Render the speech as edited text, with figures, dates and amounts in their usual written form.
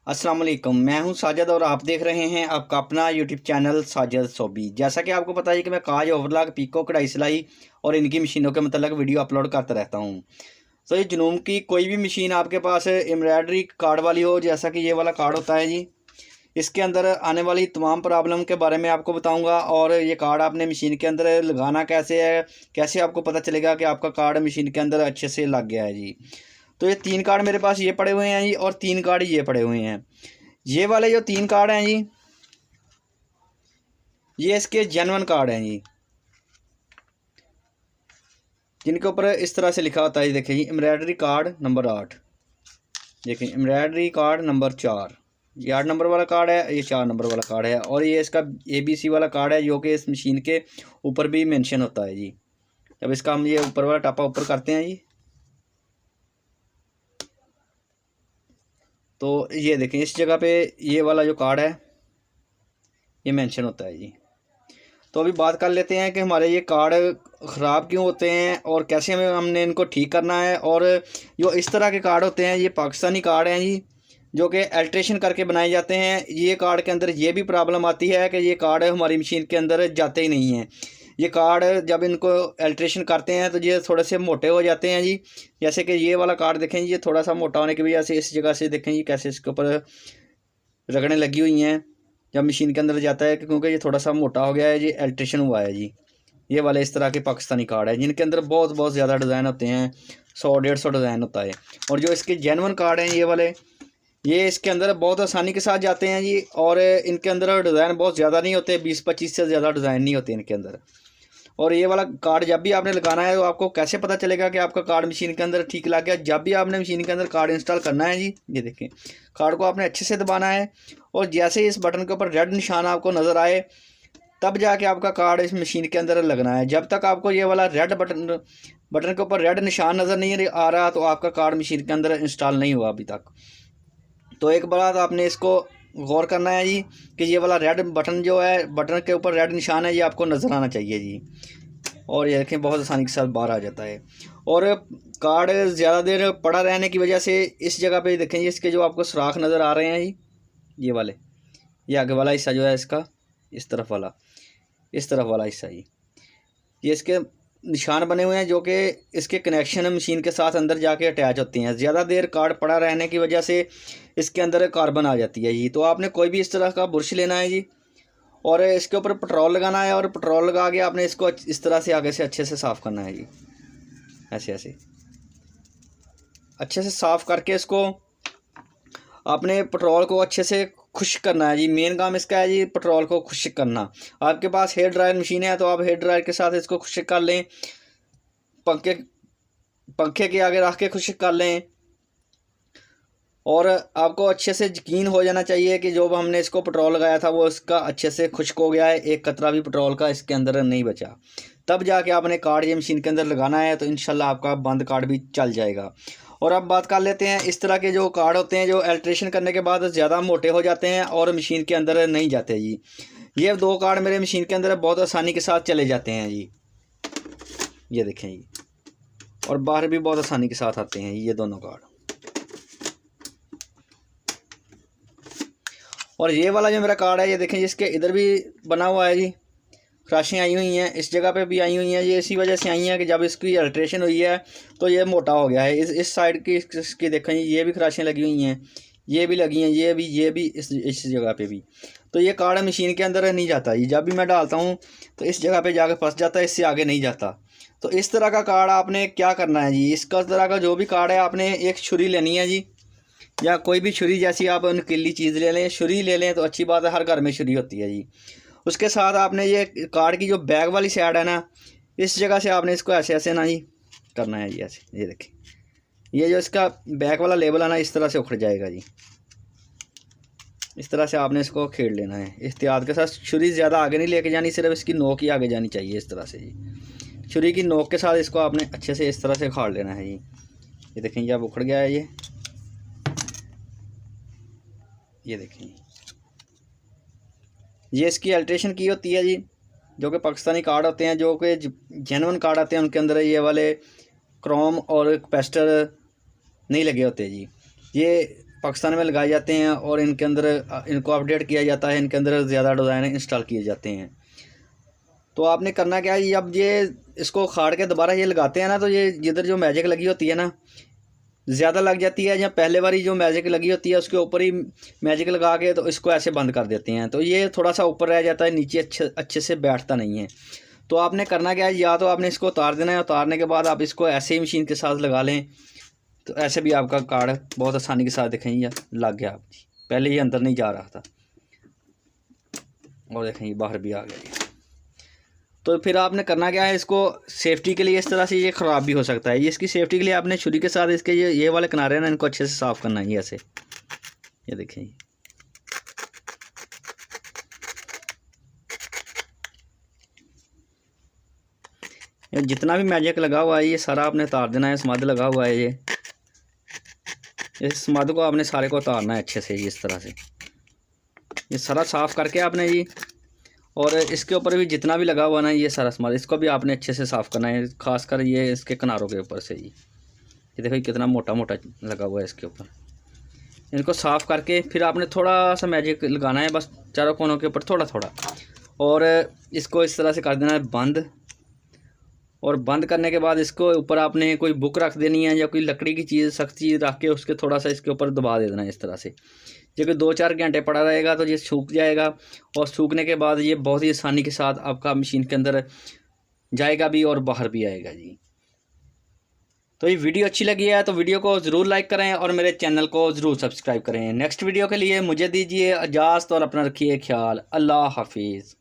अस्सलाम वालेकुम, मैं हूं साजिद और आप देख रहे हैं आपका अपना यूट्यूब चैनल साजिद सोबी। जैसा कि आपको पता है कि मैं काज, ओवरलॉक, पीको, कढ़ाई सिलाई और इनकी मशीनों के मतलब वीडियो अपलोड करता रहता हूं। तो ये जुनून की कोई भी मशीन आपके पास एम्ब्रॉयडरी कार्ड वाली हो, जैसा कि ये वाला कार्ड होता है जी, इसके अंदर आने वाली तमाम प्रॉब्लम के बारे में आपको बताऊंगा। और ये कार्ड आपने मशीन के अंदर लगाना कैसे है, कैसे आपको पता चलेगा कि आपका कार्ड मशीन के अंदर अच्छे से लग गया है जी। तो ये 3 कार्ड मेरे पास ये पड़े हुए हैं जी, और 3 कार्ड ये पड़े हुए हैं। ये वाले जो 3 कार्ड हैं जी, ये इसके जेन्युइन कार्ड हैं जी, जिनके ऊपर इस तरह से लिखा होता है। देखिए जी, एम्ब्रॉयडरी कार्ड नंबर 8, देखिए एम्ब्रॉयडरी कार्ड नंबर 4, ये 8 नंबर वाला कार्ड है, ये 4 नंबर वाला कार्ड है, और ये इसका ABC वाला कार्ड है, जो कि इस मशीन के ऊपर भी मेंशन होता है जी। जब इसका हम ये ऊपर वाला टापा ऊपर करते हैं जी, तो ये देखें इस जगह पे ये वाला जो कार्ड है ये मेंशन होता है जी। तो अभी बात कर लेते हैं कि हमारे ये कार्ड ख़राब क्यों होते हैं और कैसे हमने इनको ठीक करना है। और जो इस तरह के कार्ड होते हैं ये पाकिस्तानी कार्ड हैं जी, जो कि अल्ट्रेशन करके बनाए जाते हैं। ये कार्ड के अंदर ये भी प्रॉब्लम आती है कि ये कार्ड हमारी मशीन के अंदर जाते ही नहीं हैं। ये कार्ड जब इनको अल्ट्रेशन करते हैं तो ये थोड़े से मोटे हो जाते हैं जी। जैसे कि ये वाला कार्ड देखें, ये थोड़ा सा मोटा होने की वजह से इस जगह से देखें जी कैसे इसके ऊपर रगड़ें लगी हुई हैं जब मशीन के अंदर जाता है, क्योंकि ये थोड़ा सा मोटा हो गया है जी, अल्ट्रेशन हुआ है जी। ये वाले इस तरह के पाकिस्तानी कार्ड है जिनके अंदर बहुत ज़्यादा डिज़ाइन होते हैं, 100-150 डिज़ाइन होता है। और जो इसके जेन्युइन कार्ड हैं ये वाले, ये इसके अंदर बहुत आसानी के साथ जाते हैं जी, और इनके अंदर डिज़ाइन बहुत ज़्यादा नहीं होते, 20-25 से ज़्यादा डिज़ाइन नहीं होते इनके अंदर। और ये वाला कार्ड जब भी आपने लगाना है तो आपको कैसे पता चलेगा कि आपका कार्ड मशीन के अंदर ठीक लग गया? जब भी आपने मशीन के अंदर कार्ड इंस्टॉल करना है जी, ये देखें कार्ड को आपने अच्छे से दबाना है, और जैसे ही इस बटन के ऊपर रेड निशान आपको नज़र आए तब जाके आपका कार्ड इस मशीन के अंदर लगना है। जब तक आपको ये वाला रेड बटन के ऊपर रेड निशान नज़र नहीं आ रहा तो आपका कार्ड मशीन के अंदर इंस्टॉल नहीं हुआ अभी तक। तो एक बार आपने इसको गौर करना है जी कि ये वाला रेड बटन जो है, बटन के ऊपर रेड निशान है, ये आपको नज़र आना चाहिए जी। और ये देखें बहुत आसानी के साथ बाहर आ जाता है। और कार्ड ज़्यादा देर पड़ा रहने की वजह से इस जगह पे देखें जी, इसके जो आपको सुराख नज़र आ रहे हैं जी, ये वाले, ये आगे वाला हिस्सा जो है इसका, इस तरफ वाला, इस तरफ वाला हिस्सा जी, ये इसके निशान बने हुए हैं जो कि इसके कनेक्शन मशीन के साथ अंदर जाके अटैच होते हैं। ज़्यादा देर कार्ड पड़ा रहने की वजह से इसके अंदर कार्बन आ जाती है जी। तो आपने कोई भी इस तरह का बुरश लेना है जी, और इसके ऊपर पेट्रोल लगाना है, और पेट्रोल लगा के आपने इसको इस तरह से आगे से अच्छे से साफ़ करना है जी। ऐसे ऐसे अच्छे से साफ़ करके इसको आपने पेट्रोल को अच्छे से खुश्क करना है जी। मेन काम इसका है जी पेट्रोल को खुश्क करना। आपके पास हेयर ड्रायर मशीन है तो आप हेयर ड्रायर के साथ इसको खुश्क कर लें, पंखे के आगे रख के खुश्क कर लें। और आपको अच्छे से यकीन हो जाना चाहिए कि जो हमने इसको पेट्रोल लगाया था वो इसका अच्छे से खुश्क हो गया है, एक कतरा भी पेट्रोल का इसके अंदर नहीं बचा। तब जाके आपने कार्ड ये मशीन के अंदर लगाना है, तो इंशाल्लाह आपका बंद कार्ड भी चल जाएगा। और अब बात कर लेते हैं इस तरह के जो कार्ड होते हैं जो अल्ट्रेशन करने के बाद ज़्यादा मोटे हो जाते हैं और मशीन के अंदर नहीं जाते जी। ये 2 कार्ड मेरे मशीन के अंदर बहुत आसानी के साथ चले जाते हैं जी, ये देखें जी, और बाहर भी बहुत आसानी के साथ आते हैं ये दोनों कार्ड। और ये वाला जो मेरा कार्ड है ये देखें, जिसके इधर भी बना हुआ है जी, खराशियाँ आई हुई हैं, इस जगह पे भी आई हुई हैं। ये इसी वजह से आई हैं कि जब इसकी अल्ट्रेशन हुई है तो ये मोटा हो गया है। इस साइड की इसकी देखें ये भी खराशियाँ लगी हुई हैं, ये भी लगी हैं, ये भी इस जगह पे भी। तो ये कार्ड मशीन के अंदर नहीं जाता ये, जब भी मैं डालता हूँ तो इस जगह पे जाकर फंस जाता है, इससे आगे नहीं जाता। तो इस तरह का कार्ड आपने क्या करना है जी, इसका तरह का जो भी कार्ड है आपने एक छुरी लेनी है जी, या कोई भी छुरी जैसी आप नुकीली चीज़ ले लें, छुरी ले लें तो अच्छी बात है, हर घर में छुरी होती है जी। उसके साथ आपने ये कार्ड की जो बैक वाली साइड है ना, इस जगह से आपने इसको ऐसे ऐसे ना जी करना है जी, ऐसे। ये देखें ये जो इसका बैक वाला लेबल है ना, इस तरह से उखड़ जाएगा जी। इस तरह से आपने इसको खेड़ लेना है एहतियात के साथ। छुरी ज़्यादा आगे नहीं लेके जानी, सिर्फ इसकी नोक ही आगे जानी चाहिए इस तरह से जी। छुरी की नोक के साथ इसको आपने अच्छे से इस तरह से उखाड़ लेना है जी। ये देखें ये अब उखड़ गया है ये देखें ये इसकी अल्ट्रेशन की होती है जी। जो कि पाकिस्तानी कार्ड होते हैं, जो कि जेन्युइन कार्ड आते हैं, उनके अंदर ये वाले क्रोम और कैपेसिटर नहीं लगे होते जी। ये पाकिस्तान में लगाए जाते हैं और इनके अंदर इनको अपडेट किया जाता है, इनके अंदर ज़्यादा डिज़ाइन इंस्टॉल किए जाते हैं। तो आपने करना क्या है, अब ये इसको खाड़ के दोबारा ये लगाते हैं ना, तो ये जिधर जो मैजिक लगी होती है ना ज़्यादा लग जाती है, या पहले वाली जो मैजिक लगी होती है उसके ऊपर ही मैजिक लगा के तो इसको ऐसे बंद कर देते हैं, तो ये थोड़ा सा ऊपर रह जाता है, नीचे अच्छे से बैठता नहीं है। तो आपने करना क्या है, या तो आपने इसको उतार देना है, उतारने के बाद आप इसको ऐसे ही मशीन के साथ लगा लें, तो ऐसे भी आपका कार्ड बहुत आसानी के साथ देखें ये लग गया। पहले ये अंदर नहीं जा रहा था और देखें ये बाहर भी आ गया। तो फिर आपने करना क्या है, इसको सेफ्टी के लिए, इस तरह से ये ख़राब भी हो सकता है, ये इसकी सेफ्टी के लिए आपने छुरी के साथ इसके ये वाले किनारे ना इनको अच्छे से साफ़ करना है। ऐसे ये देखें, जितना भी मैजिक लगा हुआ है ये सारा आपने उतार देना है। स्मद लगा हुआ है, ये इस स्मद को आपने सारे को उतारना है अच्छे से, इस तरह से ये सारा साफ़ करके आपने जी, और इसके ऊपर भी जितना भी लगा हुआ ना ये सारा स्मद, इसको भी आपने अच्छे से साफ़ करना है, खासकर ये इसके किनारों के ऊपर से। ये देखो कितना मोटा मोटा लगा हुआ है इसके ऊपर। इनको साफ़ करके फिर आपने थोड़ा सा मैजिक लगाना है, बस चारों कोनों के ऊपर थोड़ा थोड़ा, और इसको इस तरह से कर देना है बंद। और बंद करने के बाद इसको ऊपर आपने कोई बुक रख देनी है, या कोई लकड़ी की चीज़ सख्त चीज़ रख के उसके थोड़ा सा इसके ऊपर दबा दे देना है इस तरह से। जब 2-4 घंटे पड़ा रहेगा तो ये सूख जाएगा, और सूखने के बाद ये बहुत ही आसानी के साथ आपका मशीन के अंदर जाएगा भी और बाहर भी आएगा जी। तो ये वीडियो अच्छी लगी है तो वीडियो को ज़रूर लाइक करें और मेरे चैनल को ज़रूर सब्सक्राइब करें। नेक्स्ट वीडियो के लिए मुझे दीजिए इजाज़त और अपना रखिए ख्याल। अल्लाह हाफिज़।